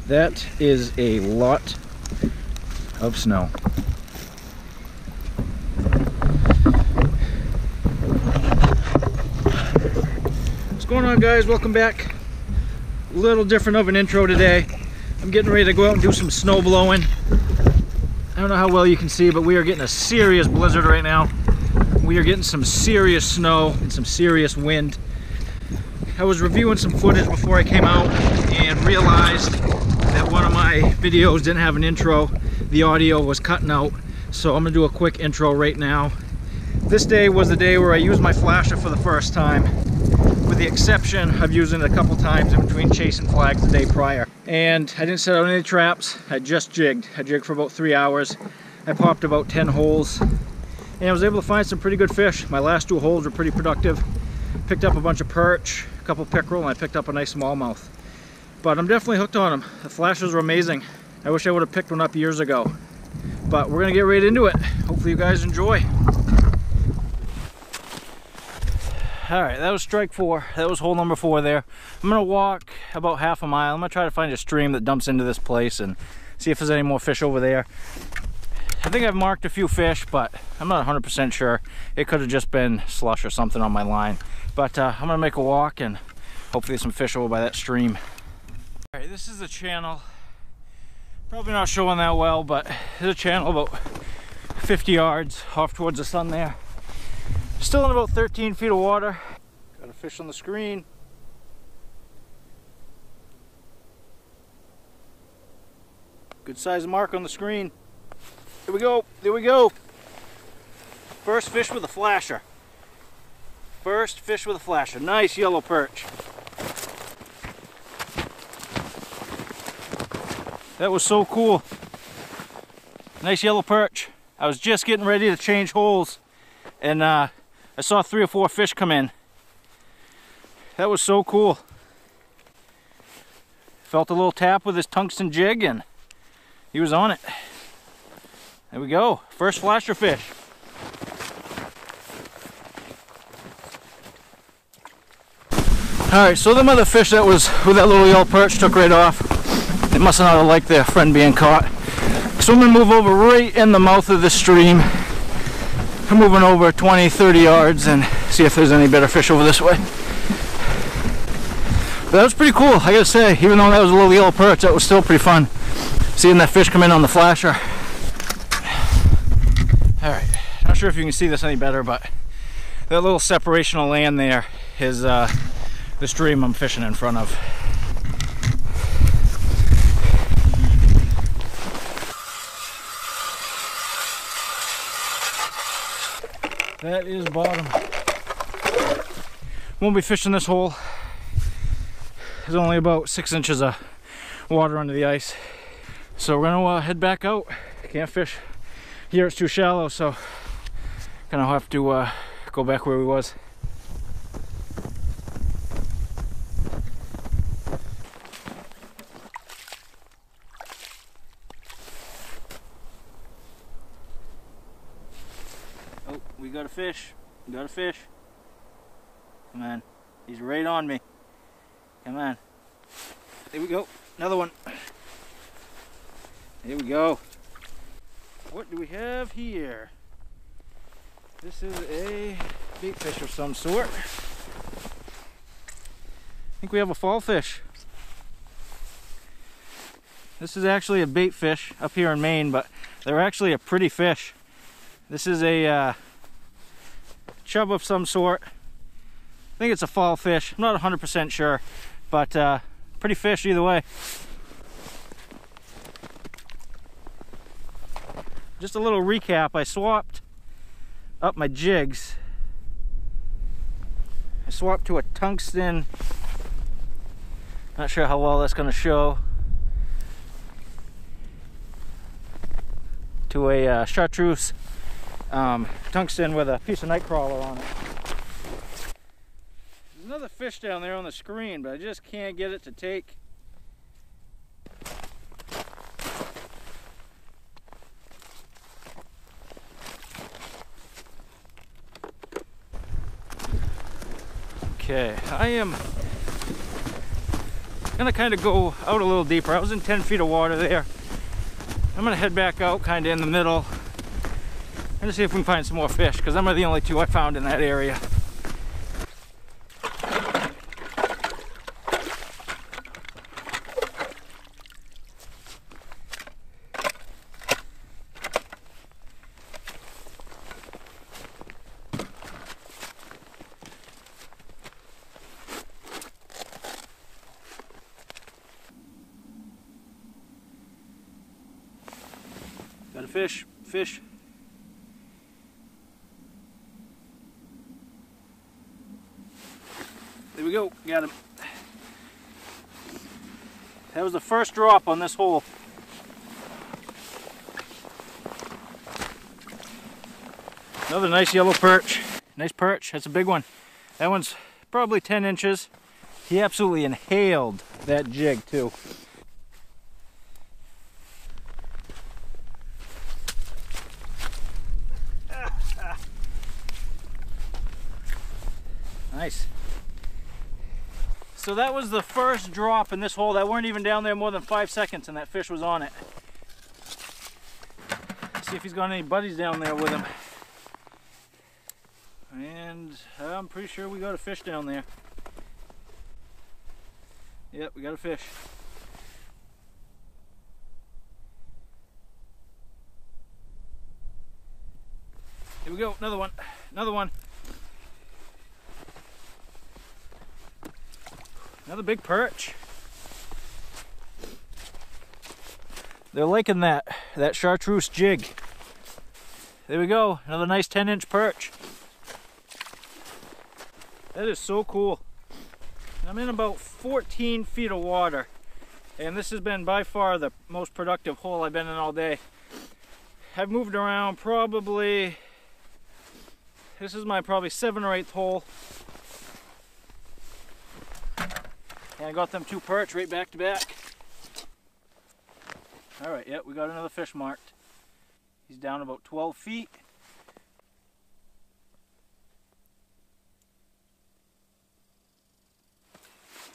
That is a lot of snow. What's going on, guys? Welcome back. A little different of an intro today. I'm getting ready to go out and do some snow blowing. I don't know how well you can see, but we are getting a serious blizzard right now. We are getting some serious snow and some serious wind. I was reviewing some footage before I came out and realized that one of my videos didn't have an intro. The audio was cutting out, so I'm gonna do a quick intro right now. This day was the day where I used my flasher for the first time, with the exception of using it a couple times in between chasing flags the day prior. And I didn't set out any traps. I just jigged. I jigged for about 3 hours. I popped about 10 holes, and I was able to find some pretty good fish. My last 2 holes were pretty productive. Picked up a bunch of perch, a couple pickerel, and I picked up a nice smallmouth. But I'm definitely hooked on them. The flashers are amazing. I wish I would have picked one up years ago. But we're gonna get right into it. Hopefully you guys enjoy. All right, that was strike 4. That was hole number 4 there. I'm gonna walk about half a mile. I'm gonna try to find a stream that dumps into this place and see if there's any more fish over there. I think I've marked a few fish, but I'm not 100% sure. It could have just been slush or something on my line. But I'm gonna make a walk and hopefully some fish over by that stream. All right, this is the channel. Probably not showing that well, but there's a channel about 50 yards off towards the sun there. Still in about 13 feet of water. Got a fish on the screen. Good size mark on the screen. Here we go, there we go. First fish with a flasher. First fish with a flasher. Nice yellow perch. That was so cool. Nice yellow perch. I was just getting ready to change holes, and I saw 3 or 4 fish come in. That was so cool. Felt a little tap with his tungsten jig and he was on it. There we go. First flasher fish. Alright, so them other fish that was with that little yellow perch took right off. They must not have liked their friend being caught. So I'm going to move over right in the mouth of the stream. I'm moving over 20, 30 yards and see if there's any better fish over this way. But that was pretty cool, I gotta say. Even though that was a little yellow perch, that was still pretty fun. Seeing that fish come in on the flasher. Alright, not sure if you can see this any better, but that little separation of land there is the stream I'm fishing in front of. That is bottom. Won't be fishing this hole. There's only about 6 inches of water under the ice. So we're gonna head back out. Can't fish here, it's too shallow, so gonna have to go back where we was. Oh, we got a fish. We got a fish. Come on. He's right on me. Come on. There we go. Another one. Here we go. What do we have here? This is a bait fish of some sort. I think we have a fall fish. This is actually a bait fish up here in Maine, but they're actually a pretty fish. This is a chub of some sort. I think it's a fall fish. I'm not 100% sure, but pretty fish either way. Just a little recap, I swapped up my jigs. I swapped to a tungsten, not sure how well that's going to show, to a chartreuse tungsten with a piece of night crawler on it. There's another fish down there on the screen, but I just can't get it to take. Okay, I am Gonna kind of go out a little deeper. I was in 10 feet of water there. I'm gonna head back out kind of in the middle and see if we can find some more fish, because them are the only two I found in that area. Got a fish, fish. There we go, got him. That was the first drop on this hole. Another nice yellow perch. Nice perch, that's a big one. That one's probably 10 inches. He absolutely inhaled that jig too. Nice. So that was the first drop in this hole. That weren't even down there more than 5 seconds and that fish was on it. Let's see if he's got any buddies down there with him. And I'm pretty sure we got a fish down there. Yep, we got a fish. Here we go, another one, another one. Another big perch. They're liking that chartreuse jig. There we go, another nice 10-inch perch. That is so cool. I'm in about 14 feet of water, and this has been by far the most productive hole I've been in all day. I've moved around probably, this is my probably 7th or 8th hole. And I got them 2 perch right back to back. Alright, yeah, we got another fish marked. He's down about 12 feet.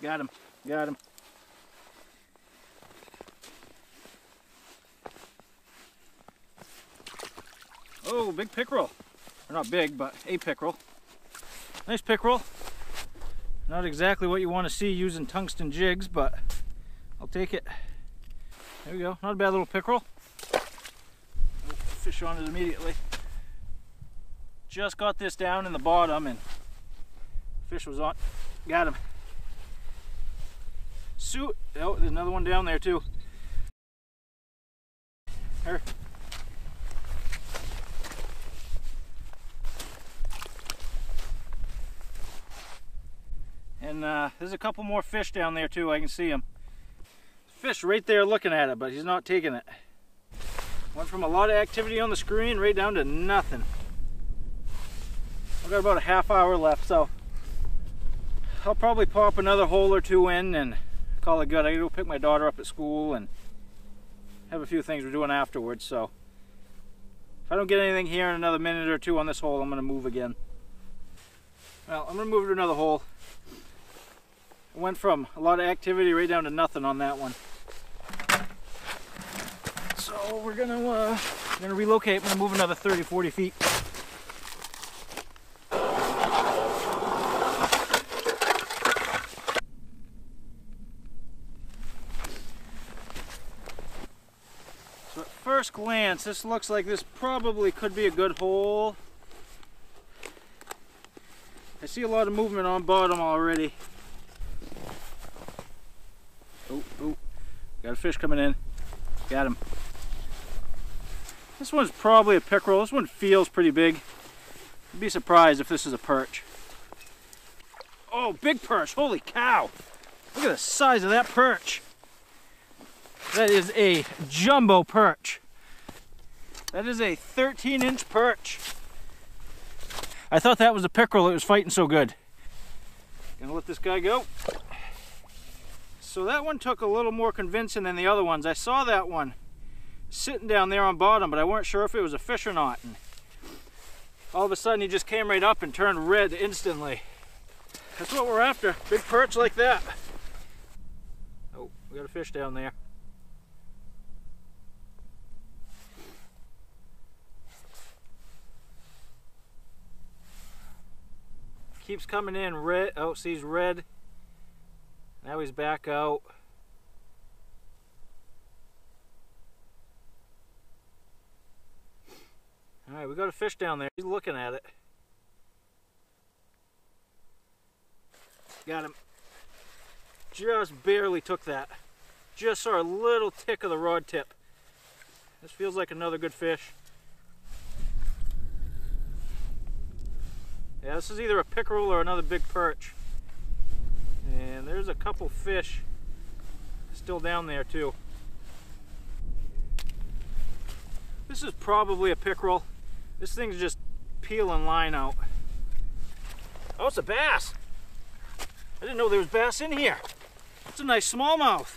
Got him, got him. Oh, big pickerel. Or not big, but a pickerel. Nice pickerel. Not exactly what you want to see using tungsten jigs, but I'll take it. There we go, not a bad little pickerel. Oh, fish on it immediately. Just got this down in the bottom and fish was on. Got him. Suit. Oh, there's another one down there too. Here. And there's a couple more fish down there too, I can see them. Fish right there looking at it, but he's not taking it. Went from a lot of activity on the screen right down to nothing. I've got about a half hour left, so I'll probably pop another hole or 2 in and call it good. I gotta go pick my daughter up at school and have a few things we're doing afterwards, so if I don't get anything here in another minute or 2 on this hole, I'm gonna move again. Well, I'm gonna move to another hole. It went from a lot of activity right down to nothing on that one. So we're gonna relocate. I'm gonna move another 30, 40 feet. So at first glance, this looks like this probably could be a good hole. I see a lot of movement on bottom already. Oh, got a fish coming in. Got him. This one's probably a pickerel. This one feels pretty big. I'd be surprised if this is a perch. Oh, big perch. Holy cow. Look at the size of that perch. That is a jumbo perch. That is a 13-inch perch. I thought that was a pickerel. It was fighting so good. Gonna let this guy go. So that one took a little more convincing than the other ones. I saw that one sitting down there on bottom, but I weren't sure if it was a fish or not. And all of a sudden he just came right up and turned red instantly. That's what we're after, big perch like that. We got a fish down there. Keeps coming in red. Oh, sees red. Now he's back out. Alright, we got a fish down there. He's looking at it. Got him. Just barely took that. Just saw a little tick of the rod tip. This feels like another good fish. Yeah, this is either a pickerel or another big perch. And there's a couple fish still down there too. This is probably a pickerel. This thing's just peeling line out. Oh, it's a bass. I didn't know there was bass in here. It's a nice smallmouth.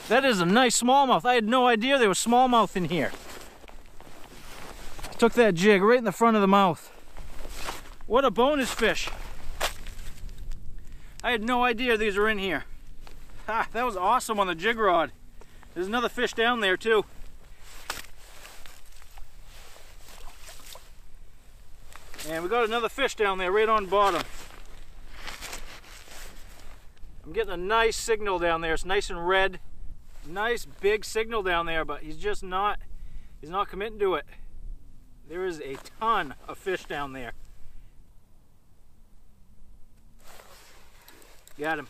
That is a nice smallmouth. I had no idea there was smallmouth in here. Took that jig right in the front of the mouth. What a bonus fish. I had no idea these were in here. Ha, that was awesome on the jig rod. There's another fish down there too. And we got another fish down there right on bottom. I'm getting a nice signal down there. It's nice and red. Nice big signal down there, but he's not committing to it. There is a ton of fish down there. Got him.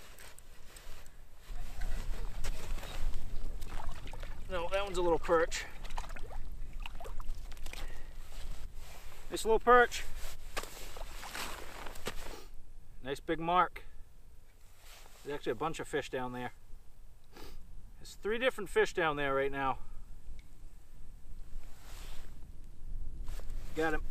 No, that one's a little perch. Nice little perch. Nice big mark. There's actually a bunch of fish down there. There's 3 different fish down there right now. Got him.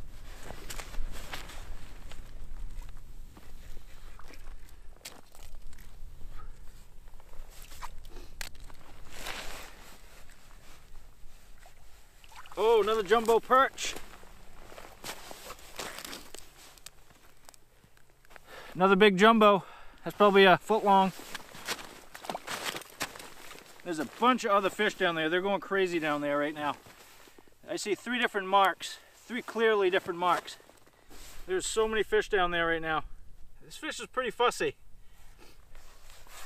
Oh, another jumbo perch. Another big jumbo. That's probably a foot long. There's a bunch of other fish down there. They're going crazy down there right now. I see 3 different marks. 3 clearly different marks. There's so many fish down there right now. This fish is pretty fussy.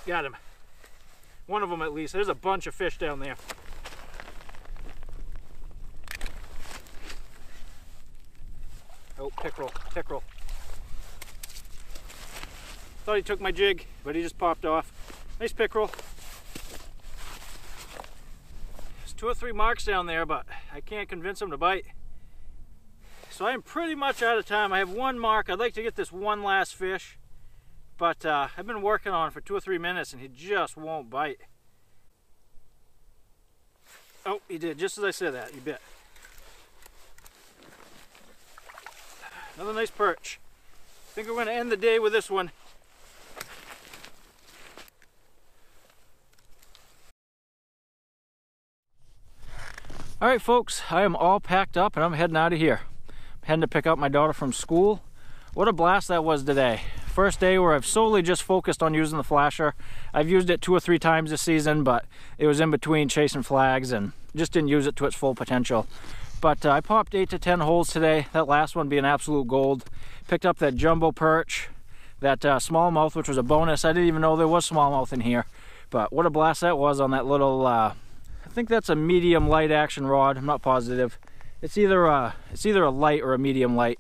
Got him. One of them at least. There's a bunch of fish down there. Oh, pickerel, pickerel. Thought he took my jig, but he just popped off. Nice pickerel. There's 2 or 3 marks down there, but I can't convince him to bite. So I am pretty much out of time. I have 1 mark. I'd like to get this one last fish, but I've been working on it for 2 or 3 minutes and he just won't bite. Oh, he did, just as I said that, he bit. Another nice perch. I think we're going to end the day with this one. Alright folks, I am all packed up and I'm heading out of here. I'm heading to pick up my daughter from school. What a blast that was today. First day where I've solely just focused on using the flasher. I've used it 2 or 3 times this season, but it was in between chasing flags and just didn't use it to its full potential. But I popped 8 to 10 holes today, that last one being absolute gold. Picked up that jumbo perch, that smallmouth, which was a bonus. I didn't even know there was smallmouth in here. But what a blast that was on that little, I think that's a medium light action rod. I'm not positive. It's either a light or a medium light.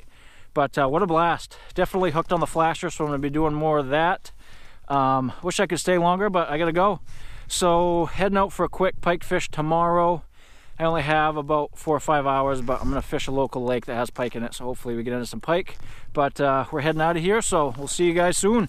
But what a blast. Definitely hooked on the flasher, so I'm going to be doing more of that. Wish I could stay longer, but I got to go. So heading out for a quick pike fish tomorrow. I only have about 4 or 5 hours, but I'm going to fish a local lake that has pike in it, so hopefully we get into some pike. But we're heading out of here, so we'll see you guys soon.